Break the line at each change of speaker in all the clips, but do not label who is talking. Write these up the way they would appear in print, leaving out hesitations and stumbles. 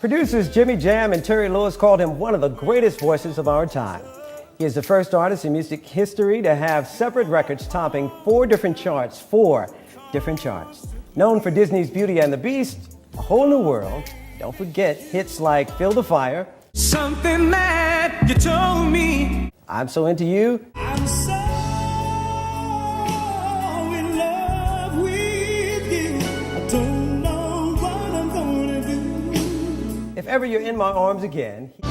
Producers Jimmy Jam and Terry Lewis called him one of the greatest voices of our time. He is the first artist in music history to have separate records topping four different charts. Known for Disney's Beauty and the Beast, A Whole New World, don't forget hits like Feel the Fire,
Something that you told me,
I'm So Into You,
I'm so in love with you, I don't know what I'm gonna do.
If Ever You're in My Arms Again,
If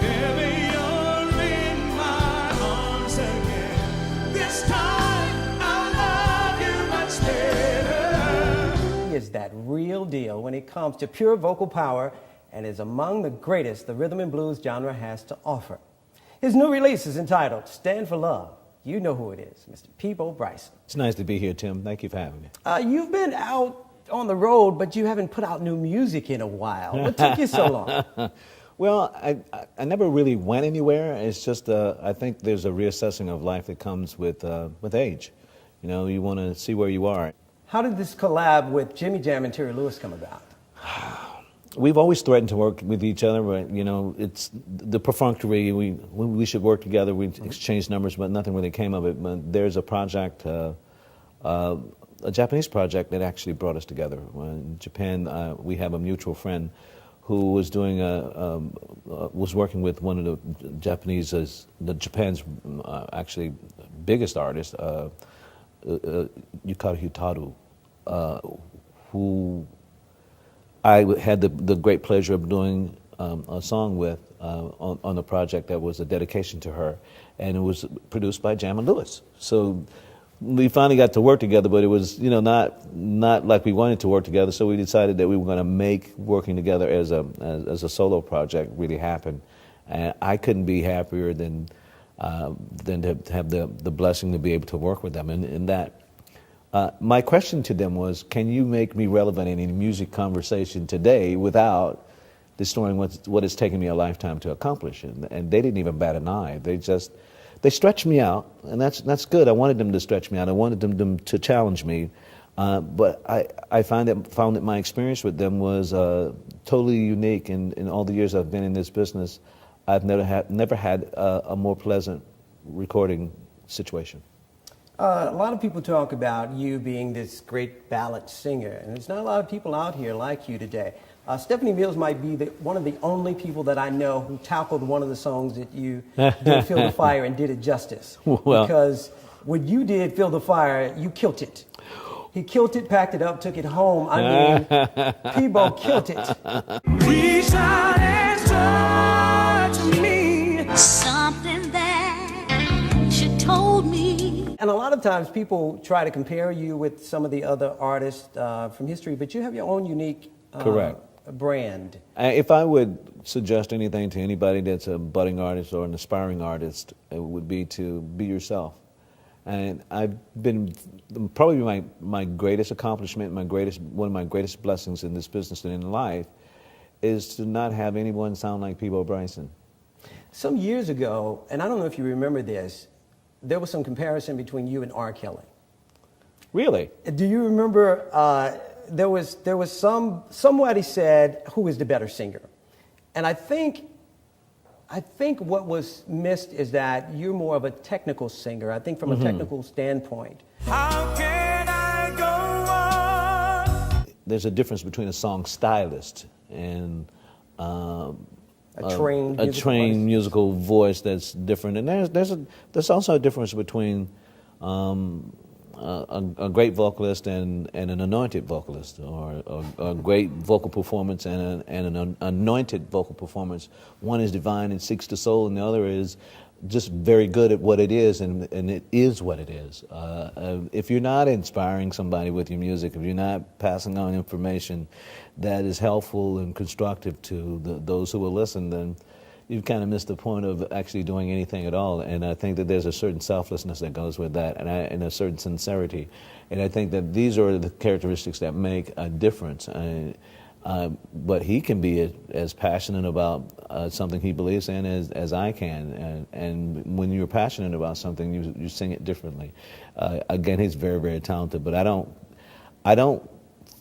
ever you're in my arms again, this time I'll love you much better.
he is that real deal when it comes to pure vocal power and is among the greatest the rhythm and blues genre has to offer. His new release is entitled Stand for Love. You know who it is, Mr. Peabo Bryson.
It's nice to be here, Tim. Thank you for having me.
You've been out on the road, but you haven't put out new music in a while. What took you so long?
Well, I never really went anywhere. It's just I think there's a reassessing of life that comes with age. You know, you want to see where you are.
How did this collab with Jimmy Jam and Terry Lewis come about?
We've always threatened to work with each other, but you know, it's the perfunctory. We should work together. We exchanged numbers, but nothing really came of it. But there's a project, a Japanese project that actually brought us together. In Japan, we have a mutual friend who was doing was working with one of the Japan's actually biggest artist, Yukari Hutaru, who I had the great pleasure of doing a song with on a project that was a dedication to her, and it was produced by Jam and Lewis. So we finally got to work together, but it was, you know, not like we wanted to work together. So we decided that we were going to make working together as a solo project really happen, and I couldn't be happier than to have the blessing to be able to work with them, and that. My question to them was, can you make me relevant in any music conversation today without destroying what it's taken me a lifetime to accomplish? And they didn't even bat an eye. They stretched me out, and that's good. I wanted them to stretch me out. I wanted them to challenge me. But I found that my experience with them was totally unique. In all the years I've been in this business, I've never had a more pleasant recording situation.
A lot of people talk about you being this great ballad singer, and there's not a lot of people out here like you today. Stephanie Mills might be one of the only people that I know who tackled one of the songs that you did, Feel the Fire, and did it justice.
Well,
because when you did Feel the Fire, you killed it. He killed it, packed it up, took it home. I mean, Peabo killed it.
Reach out and touch me.
Something that you told me.
And a lot of times people try to compare you with some of the other artists from history, but you have your own unique
Correct.
brand.
If I would suggest anything to anybody that's a budding artist or an aspiring artist, it would be to be yourself. And I've been probably my greatest accomplishment, one of my greatest blessings in this business and in life, is to not have anyone sound like Peabo Bryson.
Some years ago, and I don't know if you remember this, there was some comparison between you and R. Kelly.
Really?
Do you remember? There was somebody said who is the better singer, and I think what was missed is that you're more of a technical singer. I think from a technical standpoint.
How can I go on?
There's a difference between a song stylist and
A trained
musical voice that's different, and there's also a difference between a great vocalist and an anointed vocalist, or a great vocal performance and an anointed vocal performance. One is divine and seeks the soul, and the other is just very good at what it is, and it is what it is. If you're not inspiring somebody with your music, if you're not passing on information that is helpful and constructive to those who will listen, then you've kind of missed the point of actually doing anything at all. And I think that there's a certain selflessness that goes with that, and a certain sincerity. And I think that these are the characteristics that make a difference. But he can be as passionate about something he believes in as I can. And when you're passionate about something, you sing it differently. Again, he's very, very talented. But I don't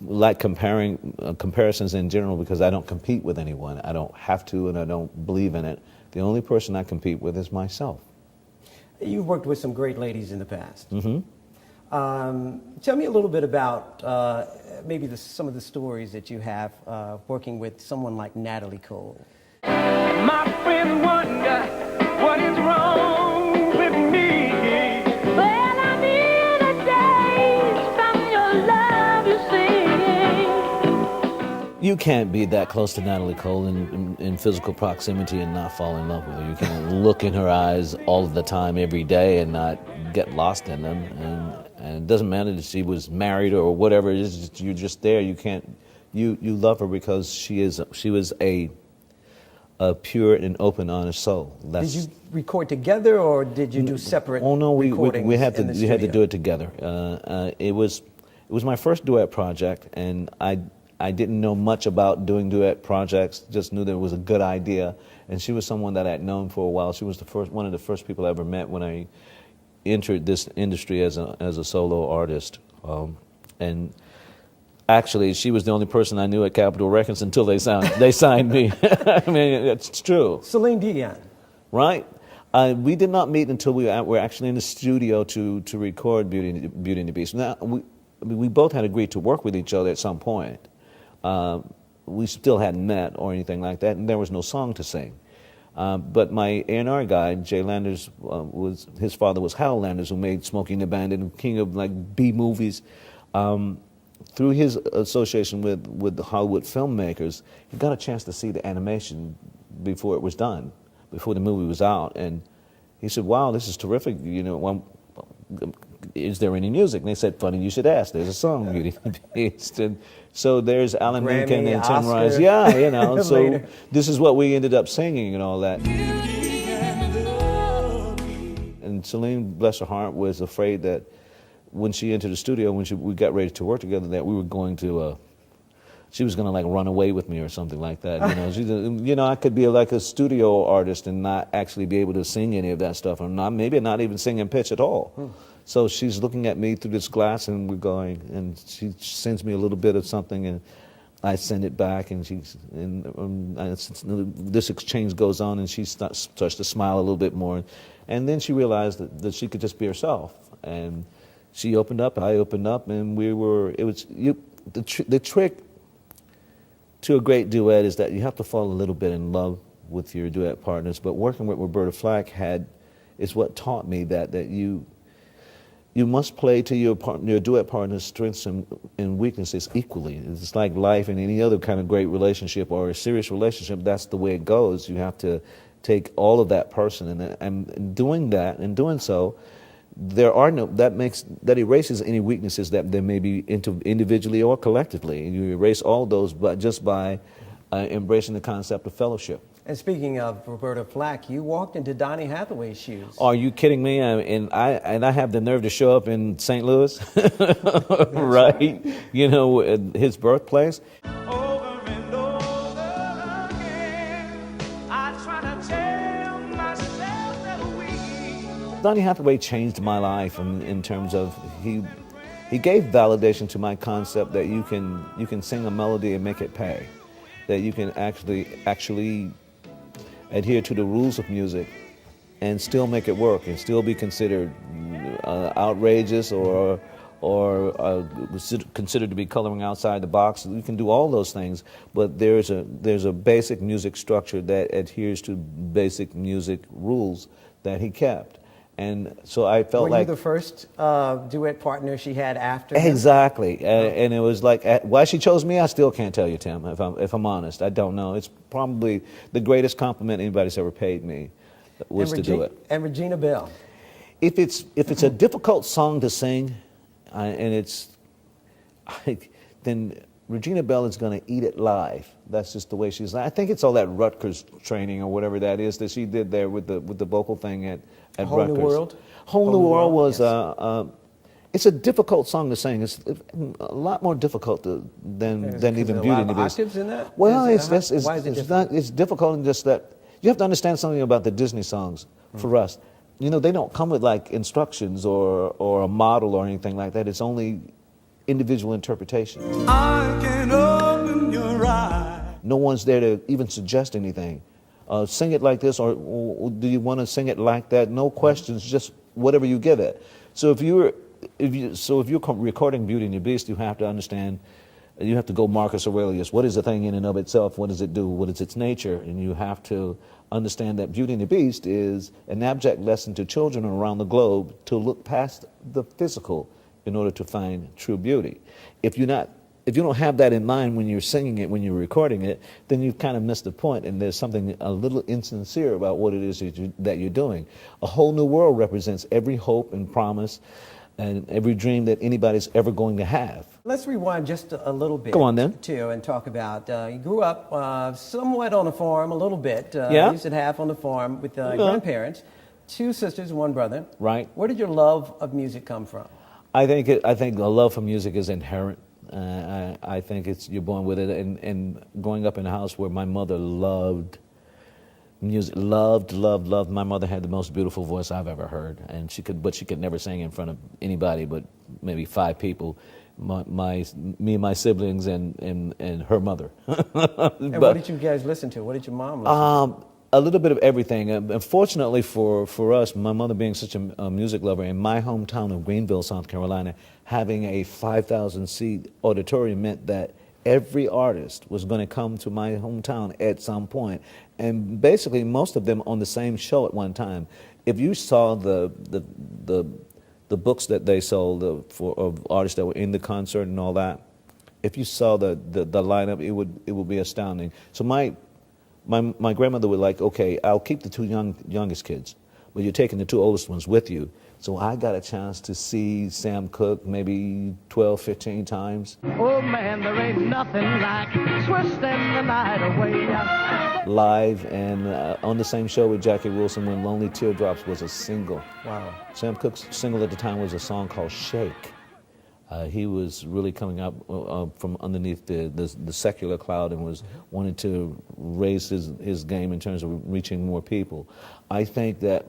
like comparisons in general because I don't compete with anyone. I don't have to, and I don't believe in it. The only person I compete with is myself.
You've worked with some great ladies in the past.
Mm-hmm.
Tell me a little bit about maybe some of the stories that you have working with someone like Natalie Cole.
My friends wonder what is wrong with me.
Well, I need a days from your love, you see.
You can't be that close to Natalie Cole in physical proximity and not fall in love with her. You can't look in her eyes all of the time, every day, and not get lost in them. And it doesn't matter that she was married or whatever. It is, you're just there. You can't. You love her because she was a pure and open, honest soul.
Did you record together, or did you do separate?
Oh no, we had to do it together. It was my first duet project, and I didn't know much about doing duet projects. Just knew that it was a good idea, and she was someone that I'd known for a while. She was one of the first people I ever met when I entered this industry as a solo artist, and actually, she was the only person I knew at Capitol Records until they signed me. I mean, it's true.
Celine Dion.
Right? We did not meet until we were actually in the studio to record Beauty and the Beast. Now, we both had agreed to work with each other at some point. We still hadn't met or anything like that, and there was no song to sing. But my A&R guy, Jay Landers, his father was Hal Landers, who made Smokey and the Bandit and king of like B movies. Through his association with the Hollywood filmmakers, he got a chance to see the animation before it was done, before the movie was out, and he said, "Wow, this is terrific. You know, is there any music?" And they said, "Funny you should ask. There's a song, Beauty and the Beast." And so there's Alan
Grammy,
Menken and Tim
Oscar.
Rice. Yeah, you know. So
Later.
this is what we ended up singing and all that. And Celine, bless her heart, was afraid that when she entered the studio, we got ready to work together, that we were going to, she was going to like run away with me or something like that. You know, I could be like a studio artist and not actually be able to sing any of that stuff, or maybe not even sing in pitch at all. So she's looking at me through this glass, and we're going, and she sends me a little bit of something, and I send it back, and this exchange goes on, and she starts to smile a little bit more, and then she realized that she could just be herself, and she opened up, I opened up, and the trick to a great duet is that you have to fall a little bit in love with your duet partners. But working with Roberta Flack is what taught me that you must play to your duet partner's strengths and weaknesses equally. It's like life and any other kind of great relationship or a serious relationship. That's the way it goes. You have to take all of that person, and doing that and doing so, that erases any weaknesses that there may be individually or collectively. You erase all those, but just by embracing the concept of fellowship.
And speaking of Roberta Flack, you walked into Donny Hathaway's shoes.
Are you kidding me? And I have the nerve to show up in St. Louis, right? You know, his birthplace.
Over and over again, I try to tell myself that we.
Donny Hathaway changed my life in terms of he gave validation to my concept that you can sing a melody and make it pay, that you can actually adhere to the rules of music and still make it work and still be considered outrageous or considered to be coloring outside the box. You can do all those things, but there's a basic music structure that adheres to basic music rules that he kept. And so I felt
Were you the first duet partner she had after him?
Exactly. And it was like, why she chose me, I still can't tell you, Tim, if I'm honest. I don't know. It's probably the greatest compliment anybody's ever paid me was to do it.
And Regina Bell.
If it's a difficult song to sing, then Regina Bell is going to eat it live. That's just the way she's. I think it's all that Rutgers training or whatever that is that she did there with the vocal thing at
Whole
Rutgers.
New World?
Whole New World was.
Yes.
It's a difficult song to sing. It's a lot more difficult than even Beauty and the Beast.
Octaves in that?
Well,
why is it difficult?
It's difficult in just that you have to understand something about the Disney songs. For us, you know, they don't come with like instructions or a model or anything like that. It's only individual interpretation.
I can open your eyes.
No one's there to even suggest anything. Sing it like this, or do you want to sing it like that? No questions, just whatever you give it. So if you're recording Beauty and the Beast, you have to understand. You have to go Marcus Aurelius. What is the thing in and of itself? What does it do? What is its nature? And you have to understand that Beauty and the Beast is an abject lesson to children around the globe to look past the physical in order to find true beauty. If you don't have that in mind when you're singing it, when you're recording it, then you've kind of missed the point, and there's something a little insincere about what it is that you're doing. A Whole New World represents every hope and promise and every dream that anybody's ever going to have.
Let's rewind just a little bit.
Go on then.
Too, and talk about, you grew up somewhat on a farm, a little bit.
Yeah.
You said half on the farm with grandparents, 2 sisters, 1 brother.
Right.
Where did your love of music come from?
I think the love for music is inherent. I think you're born with it. And growing up in a house where my mother loved music, loved. My mother had the most beautiful voice I've ever heard, and she could never sing in front of anybody but maybe 5 people. Me and my siblings and her mother.
And what did you guys listen to? What did your mom listen to?
A little bit of everything. Unfortunately for us, my mother being such a music lover, in my hometown of Greenville, South Carolina, having a 5,000-seat auditorium meant that every artist was going to come to my hometown at some point, and basically most of them on the same show at one time. If you saw the books that they sold of artists that were in the concert and all that, if you saw the lineup, it would be astounding. So my grandmother would like, okay, I'll keep the 2 youngest kids, but you're taking the 2 oldest ones with you. So I got a chance to see Sam Cooke maybe 12, 15 times.
Oh man, there ain't nothing like twisting the night away.
Live and on the same show with Jackie Wilson when Lonely Teardrops was a single.
Wow.
Sam Cooke's single at the time was a song called Shake. He was really coming up from underneath the secular cloud and was wanting to raise his game in terms of reaching more people. I think that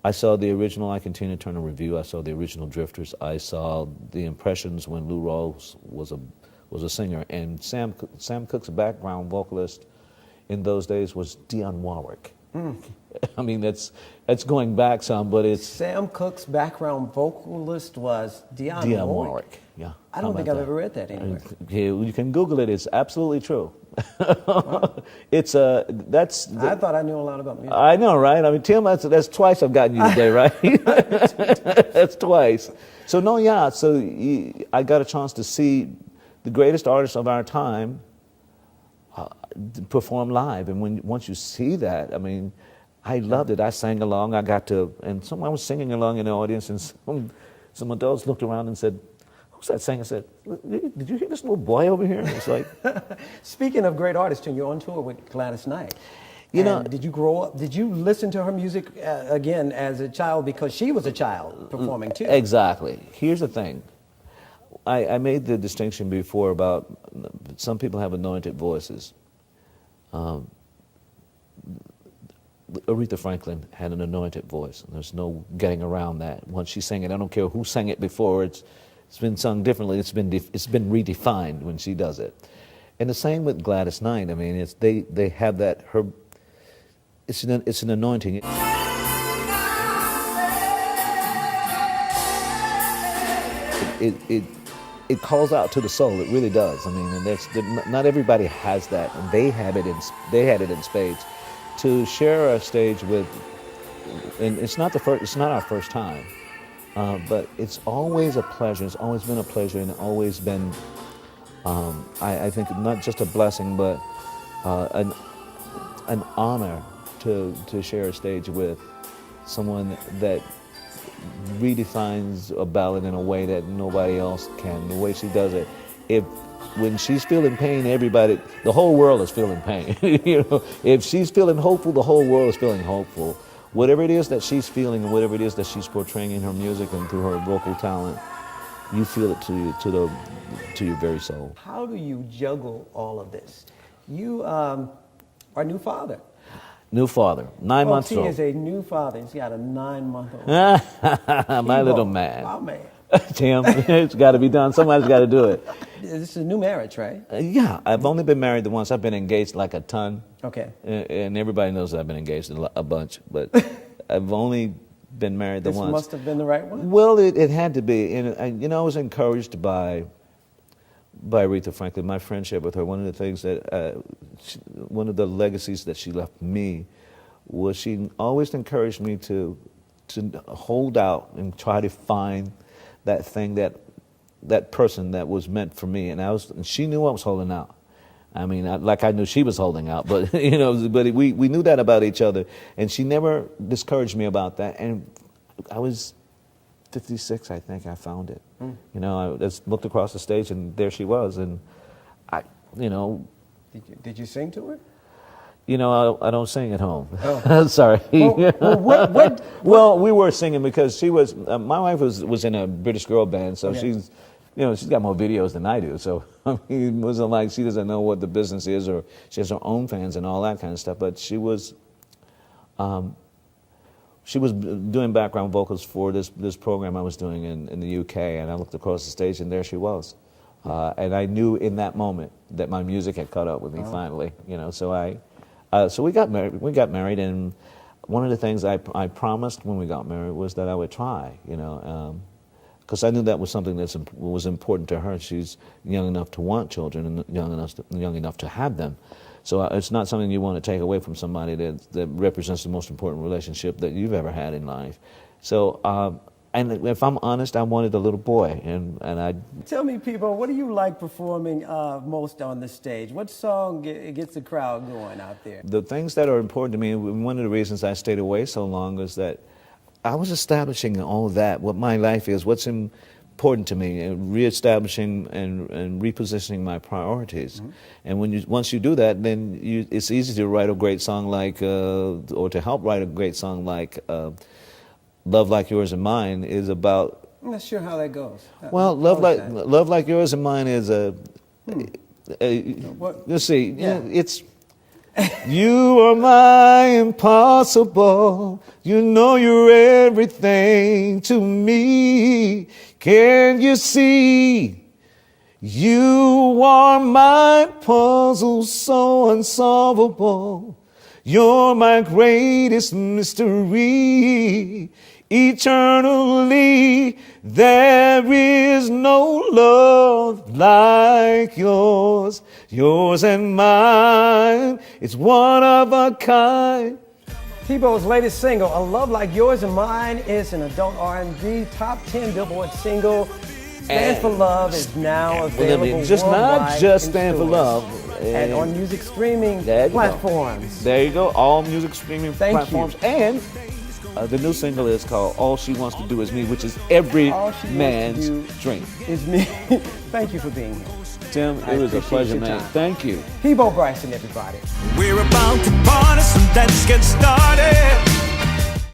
I saw the original I Tina Turner Review. I saw the original Drifters. I saw the Impressions when Lou Rawls was a singer. And Sam Cooke's background vocalist in those days was Dionne Warwick. I mean, that's going back some, but it's...
Sam Cooke's background vocalist was Dionne Warwick.
Yeah.
I don't think I've ever read that anywhere.
You can Google it. It's absolutely true.
Wow.
It's that's...
I thought I knew a lot about music.
I know, right? I mean, Tim, that's twice I've gotten you today, right? That's twice. So, no, yeah. So I got a chance to see the greatest artists of our time perform live. And once you see that, I mean, I loved it. I sang along. And someone was singing along in the audience, and some adults looked around and said, "Who's that singer?" I said, "Did you hear this little boy over here?" It's like...
Speaking of great artists, you're on tour with Gladys Knight. Did you grow up? Did you listen to her music again as a child because she was a child performing too?
Exactly. Here's the thing. I made the distinction before about some people have anointed voices. Aretha Franklin had an anointed voice, and there's no getting around that. Once she sang it, I don't care who sang it before. It's been sung differently. It's been redefined when she does it. And the same with Gladys Knight. I mean, they have that it's an anointing. It calls out to the soul. It really does. I mean, and not everybody has that, and they had it in spades. To share a stage with, and it's not our first time, but it's always a pleasure. It's always been a pleasure, and always been, I think, not just a blessing, but an honor to share a stage with someone that redefines a ballad in a way that nobody else can. The way she does it, when she's feeling pain, the whole world is feeling pain. If she's feeling hopeful, the whole world is feeling hopeful. Whatever it is that she's feeling, and whatever it is that she's portraying in her music and through her vocal talent, you feel it to your very soul.
How do you juggle all of this? You are a new father.
New father, 9 months old.
He is a new father. He's got a 9-month-old.
My little man.
My man.
Tim, it's got to be done. Somebody's got to do it.
This is a new marriage, right?
Yeah, I've only been married the once. I've been engaged like a ton.
Okay.
And everybody knows that I've been engaged a bunch, but I've only been married the
This
once.
must have been the right one.
Well, it had to be. And you know, I was encouraged by Aretha Franklin, my friendship with her. One of the things that, one of the legacies that she left me was she always encouraged me to hold out and try to find that thing, that person that was meant for me. And she knew I was holding out. I mean, I knew she was holding out, but but we knew that about each other, and she never discouraged me about that. And I was 56, I think. I found it. You know, I just looked across the stage, and there she was, and
Did you sing to her?
You know, I don't sing at home.
Oh.
Sorry.
Well,
we were singing because she was. My wife was in a British girl band, so
Okay.
she's got more videos than I do. So I mean, it wasn't like she doesn't know what the business is, or she has her own fans and all that kind of stuff. But she was doing background vocals for this program I was doing in the UK, and I looked across the stage, and there she was. And I knew in that moment that my music had caught up with me finally. You know, so we got married. And one of the things I promised when we got married was that I would try. You know, because I knew that was something that was important to her. She's young enough to want children and young enough to have them. So it's not something you want to take away from somebody that represents the most important relationship that you've ever had in life. So, and if I'm honest, I wanted a little boy, and I.
Tell me, people, what do you like performing most on the stage? What song gets the crowd going out there?
The things that are important to me, one of the reasons I stayed away so long is that I was establishing all of that, what my life is, what's important to me, and reestablishing and repositioning my priorities. Mm-hmm. And once you do that, then it's easy to write a great song like, or to help write a great song like Love Like Yours and Mine is about.
I'm not sure how that goes.
Well, Love Like Yours and Mine is let's see,
Yeah.
it's. You are my impossible. You know you're everything to me. Can you see? You are my puzzle so unsolvable. You're my greatest mystery. Eternally, there is no love like yours, yours and mine. It's one of a kind.
Peapo's latest single, A Love Like Yours and Mine, is an adult R&B top 10 Billboard single. Stand for Love is now available
just not
worldwide
just
in
Stand for
stores
Love.
and on music streaming
There you go.
platforms.
There you go, all music streaming
Thank
platforms.
you.
And the new single is called All She Wants to Do Is Me, which is every
All she wants to
man's
do
dream.
is me. Thank you for being here.
Tim,
I
it was a
appreciate
pleasure,
your
man.
time.
Thank you.
Peabo Bryson, everybody.
We're about to party, so let's get started.